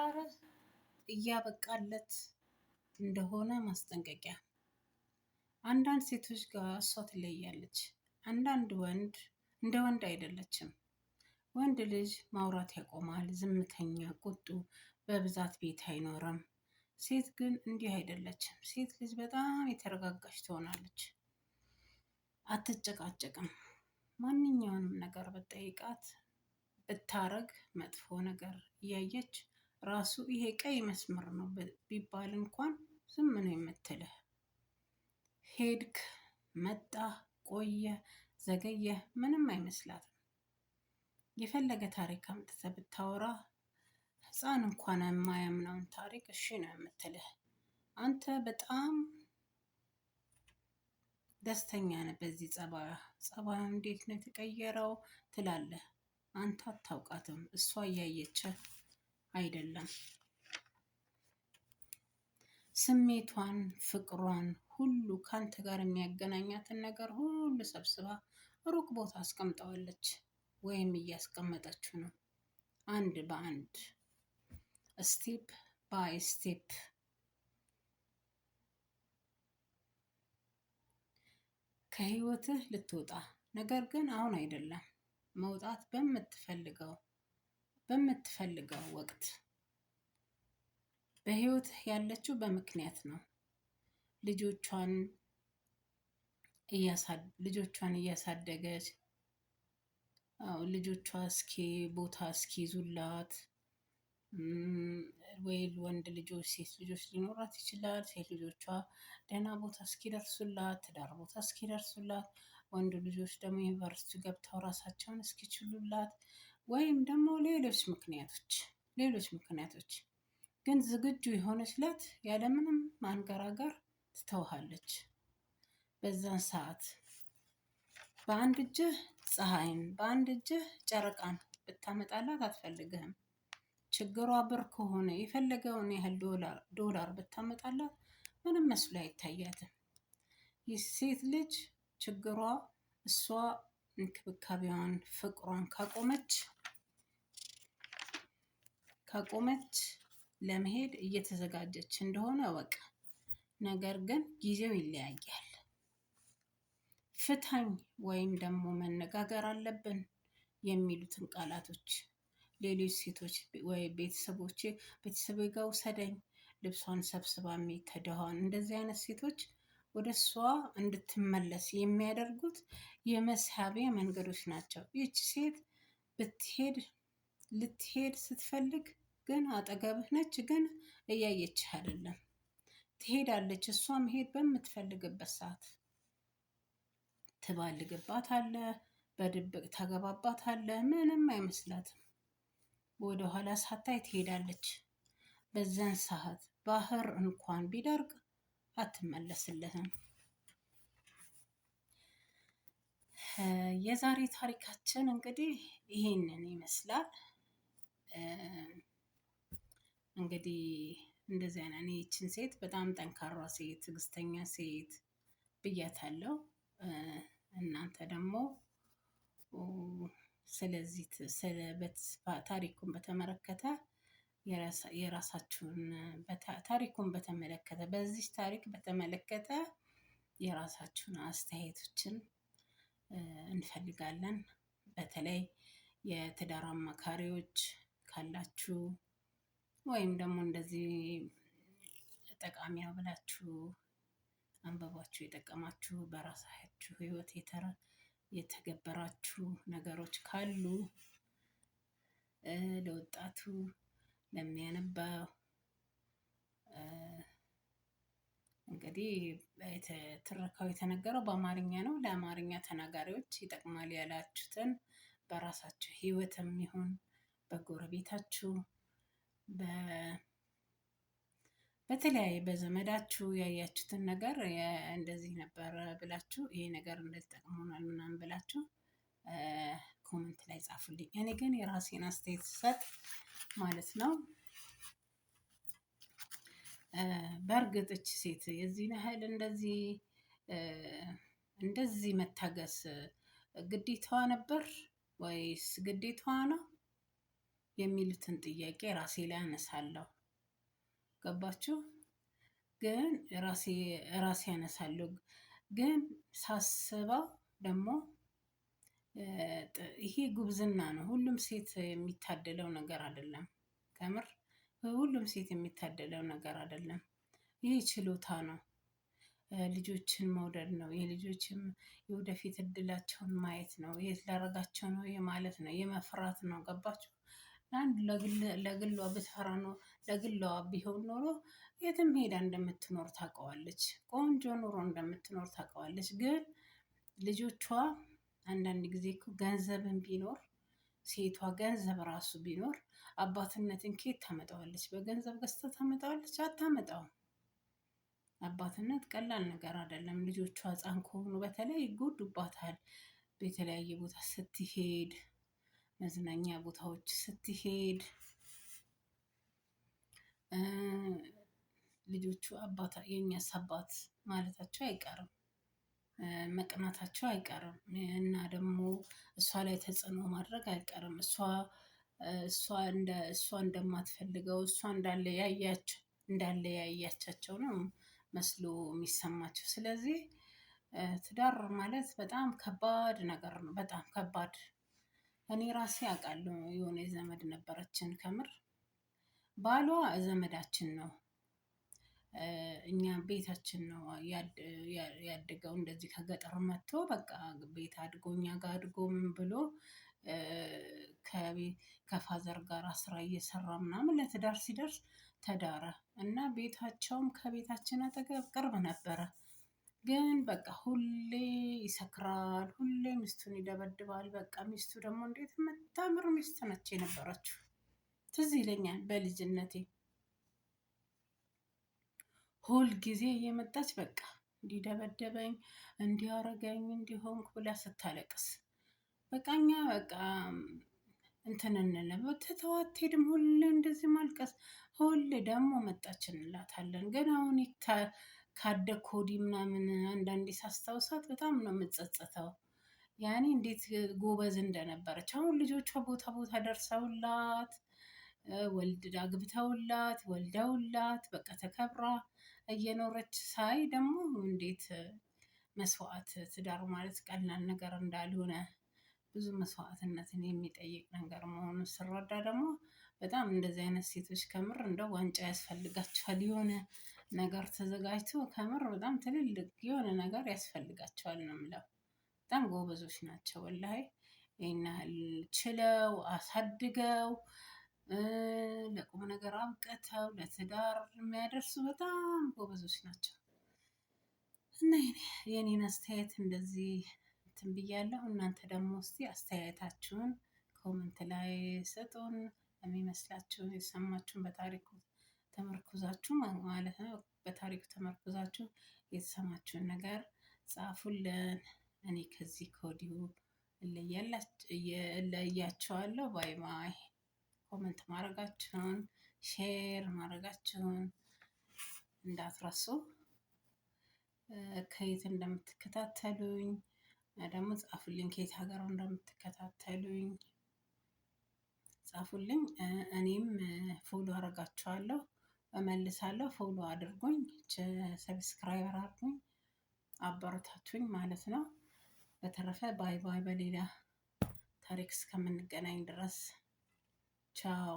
አረ እያበቃለት እንደሆነ ማስጠንቀቂያ። አንዳንድ ሴቶች ጋር እሷ ትለያለች። አንዳንድ ወንድ እንደ ወንድ አይደለችም። ወንድ ልጅ ማውራት ያቆማል፣ ዝምተኛ፣ ቁጡ፣ በብዛት ቤት አይኖርም። ሴት ግን እንዲህ አይደለችም። ሴት ልጅ በጣም የተረጋጋች ትሆናለች። አትጨቃጨቅም። ማንኛውንም ነገር ብትጠይቃት ብታረግ መጥፎ ነገር እያየች ራሱ ይሄ ቀይ መስመር ነው ቢባል እንኳን ዝም ነው የምትልህ። ሄድክ፣ መጣ፣ ቆየ፣ ዘገየ ምንም አይመስላትም። የፈለገ ታሪክ አምጥተህ ብታወራ ሕፃን እንኳን የማያምነውን ታሪክ እሺ ነው የምትልህ። አንተ በጣም ደስተኛ ነህ በዚህ ጸባዩ። ጸባዩ እንዴት ነው የተቀየረው ትላለህ። አንተ አታውቃትም፣ እሷ እያየችህ አይደለም። ስሜቷን፣ ፍቅሯን ሁሉ ካንተ ጋር የሚያገናኛትን ነገር ሁሉ ሰብስባ ሩቅ ቦታ አስቀምጠዋለች፣ ወይም እያስቀመጠችው ነው። አንድ በአንድ ስቴፕ ባይ ስቴፕ ከህይወትህ ልትወጣ። ነገር ግን አሁን አይደለም መውጣት በምትፈልገው ወቅት። በህይወትህ ያለችው በምክንያት ነው። ልጆቿን እያሳደገች ልጆቿ እስኪ ቦታ እስኪይዙላት ወይ ወንድ ልጆች ሴት ልጆች ሊኖራት ይችላል። ሴት ልጆቿ ደህና ቦታ እስኪደርሱላት፣ ትዳር ቦታ እስኪደርሱላት፣ ወንድ ልጆች ደግሞ ዩኒቨርሲቲ ገብተው ራሳቸውን እስኪችሉላት፣ ወይም ደግሞ ሌሎች ምክንያቶች ግን ዝግጁ የሆነች ለት ያለምንም ማንገራገር ትተውሃለች። በዛን ሰዓት በአንድ እጅህ ፀሐይን በአንድ እጅህ ጨረቃን ብታመጣላት አትፈልግህም። ችግሯ ብር ከሆነ የፈለገውን ያህል ዶላር ብታመጣላት ምንም መስሎ አይታያትም። የሴት ልጅ ችግሯ እሷ እንክብካቤዋን፣ ፍቅሯን ካቆመች ለመሄድ እየተዘጋጀች እንደሆነ እወቅ። ነገር ግን ጊዜው ይለያያል። ፍታኝ ወይም ደግሞ መነጋገር አለብን የሚሉትን ቃላቶች ሌሎች ሴቶች ወይ ቤተሰቤ ጋር ውሰደኝ፣ ልብሷን ሰብስባ ተደኋን፣ እንደዚህ አይነት ሴቶች ወደ እሷ እንድትመለስ የሚያደርጉት የመሳቢያ መንገዶች ናቸው። ይህች ሴት ልትሄድ ስትፈልግ ግን አጠገብህ ነች፣ ግን እያየችህ አይደለም። ትሄዳለች። እሷ መሄድ በምትፈልግበት ሰዓት ትባልግባታለህ፣ በድብቅ ታገባባታለህ። ምንም አይመስላትም። ወደ ኋላ ሳታይ ትሄዳለች። በዛን ሰዓት ባህር እንኳን ቢደርቅ አትመለስልህም። የዛሬ ታሪካችን እንግዲህ ይሄንን ይመስላል። እንግዲህ እንደዚህ አይነት እኔ ይችን ሴት በጣም ጠንካራ ሴት፣ ትዕግስተኛ ሴት ብያታለሁ። እናንተ ደግሞ ስለዚህ ታሪኩን በተመለከተ የራሳችሁን ታሪኩን በተመለከተ በዚህ ታሪክ በተመለከተ የራሳችሁን አስተያየቶችን እንፈልጋለን። በተለይ የትዳር አማካሪዎች ካላችሁ ወይም ደግሞ እንደዚህ ጠቃሚ ነው ብላችሁ አንበባችሁ የጠቀማችሁ በራሳችሁ ህይወት የተገበራችሁ ነገሮች ካሉ ለወጣቱ ለሚያነባው እንግዲህ ትረካው የተነገረው በአማርኛ ነው። ለአማርኛ ተናጋሪዎች ይጠቅማል ያላችሁትን በራሳችሁ ህይወትም ይሁን በጎረቤታችሁ በተለያየ በዘመዳችሁ ያያችሁትን ነገር እንደዚህ ነበረ ብላችሁ ይሄ ነገር እንደዚህ ጠቅሞናል ምናምን ብላችሁ ኮመንት ላይ ጻፉልኝ። እኔ ግን የራሴን አስተያየት ስሰጥ ማለት ነው። በእርግጥ እች ሴት የዚህን ያህል እንደዚህ መታገስ ግዴታዋ ነበር ወይስ ግዴታዋ ነው? የሚሉትን ጥያቄ ራሴ ላይ አነሳለሁ። ገባችሁ? ግን ራሴ አነሳለሁ። ግን ሳስበው ደግሞ ይሄ ጉብዝና ነው። ሁሉም ሴት የሚታደለው ነገር አይደለም። ከምር ሁሉም ሴት የሚታደለው ነገር አይደለም። ይህ ችሎታ ነው። ልጆችን መውደድ ነው። የልጆችም የወደፊት እድላቸውን ማየት ነው። የት ላረጋቸው ነው የማለት ነው፣ የመፍራት ነው። ገባችሁ? አንድ ለግሏ ብትፈራ ነው ለግሏ ቢሆን ኖሮ የትም ሄዳ እንደምትኖር ታውቀዋለች። ቆንጆ ኑሮ እንደምትኖር ታውቀዋለች። ግን ልጆቿ አንዳንድ ጊዜ እኮ ገንዘብን ቢኖር ሴቷ ገንዘብ ራሱ ቢኖር አባትነትን ኬት ታመጣዋለች? በገንዘብ ገዝታ ታመጣዋለች? አታመጣውም። አባትነት ቀላል ነገር አይደለም። ልጆቿ ሕፃን ከሆኑ በተለይ ይጎዱባታል። በተለያየ ቦታ ስትሄድ፣ መዝናኛ ቦታዎች ስትሄድ ልጆቹ የእኛስ አባት ማለታቸው አይቀርም፣ መቅናታቸው አይቀርም እና ደግሞ እሷ ላይ ተጽዕኖ ማድረግ አይቀርም። እሷ እንደማትፈልገው እሷ እንዳለ ያያቻቸው ነው መስሎ የሚሰማቸው። ስለዚህ ትዳር ማለት በጣም ከባድ ነገር ነው። በጣም ከባድ። እኔ ራሴ አውቃለሁ። የሆነ ዘመድ ነበረችን። ከምር ባሏ ዘመዳችን ነው። እኛ ቤታችን ነው ያደገው። እንደዚህ ከገጠር መጥቶ በቃ ቤት አድጎ እኛ ጋር አድጎ ምን ብሎ ከፋዘር ጋር ስራ እየሰራ ምናምን ለትዳር ሲደርስ ተዳረ እና ቤታቸውም ከቤታችን አጠገብ ቅርብ ነበረ። ግን በቃ ሁሌ ይሰክራል፣ ሁሌ ሚስቱን ይደበድባል። በቃ ሚስቱ ደግሞ እንዴት የምታምር ሚስት ነች የነበረችው። ትዝ ይለኛል በልጅነቴ ሁል ጊዜ እየመጣች በቃ እንዲደበደበኝ፣ እንዲያረገኝ፣ እንዲሆንኩ ብላ ስታለቅስ በቃ እኛ በቃ እንትን እንለም ትተው አትሄድም። ሁሌ እንደዚህ ማልቀስ፣ ሁሌ ደግሞ መጣች እንላታለን። ግን አሁን ካደኩ ወዲህ ምናምን አንዳንዴ ሳስታውሳት በጣም ነው የምጸጸተው። ያኔ እንዴት ጎበዝ እንደነበረች። አሁን ልጆቿ ቦታ ቦታ ደርሰውላት አግብተውላት ወልደውላት በቃ ተከብራ እየኖረች ሳይ ደግሞ እንዴት መስዋዕት፣ ትዳር ማለት ቀላል ነገር እንዳልሆነ ብዙ መስዋዕትነትን የሚጠይቅ ነገር መሆኑን ስረዳ ደግሞ በጣም እንደዚህ አይነት ሴቶች ከምር እንደው ዋንጫ ያስፈልጋቸዋል። የሆነ ነገር ተዘጋጅቶ ከምር በጣም ትልልቅ የሆነ ነገር ያስፈልጋቸዋል ነው የምለው። በጣም ጎበዞች ናቸው ወላሂ። ይሄን ያህል ችለው አሳድገው ለቁም ነገር አብቅተው ለትዳር የሚያደርሱ በጣም ጎበዞች ናቸው። እና የኔን አስተያየት እንደዚህ እንትን ብያለሁ። እናንተ ደግሞ እስቲ አስተያየታችሁን ኮመንት ላይ ስጡን። የሚመስላችሁን የሰማችሁን በታሪኩ ተመርኩዛችሁ ማለት ነው። በታሪኩ ተመርኩዛችሁ የተሰማችሁን ነገር ጻፉልን። እኔ ከዚህ ከወዲሁ እለያቸዋለሁ። ባይ ባይ። ኮመንት ማድረጋችሁን ሼር ማድረጋችሁን እንዳትረሱ። ከየት እንደምትከታተሉኝ ደግሞ ጻፉልኝ። ከየት ሀገር እንደምትከታተሉኝ ጻፉልኝ። እኔም ፎሎ አደርጋችኋለሁ፣ እመልሳለሁ። ፎሎ አድርጉኝ፣ ሰብስክራይበር አድርጉኝ፣ አበረታቱኝ ማለት ነው። በተረፈ ባይ ባይ። በሌላ ታሪክ እስከምንገናኝ ድረስ ቻው።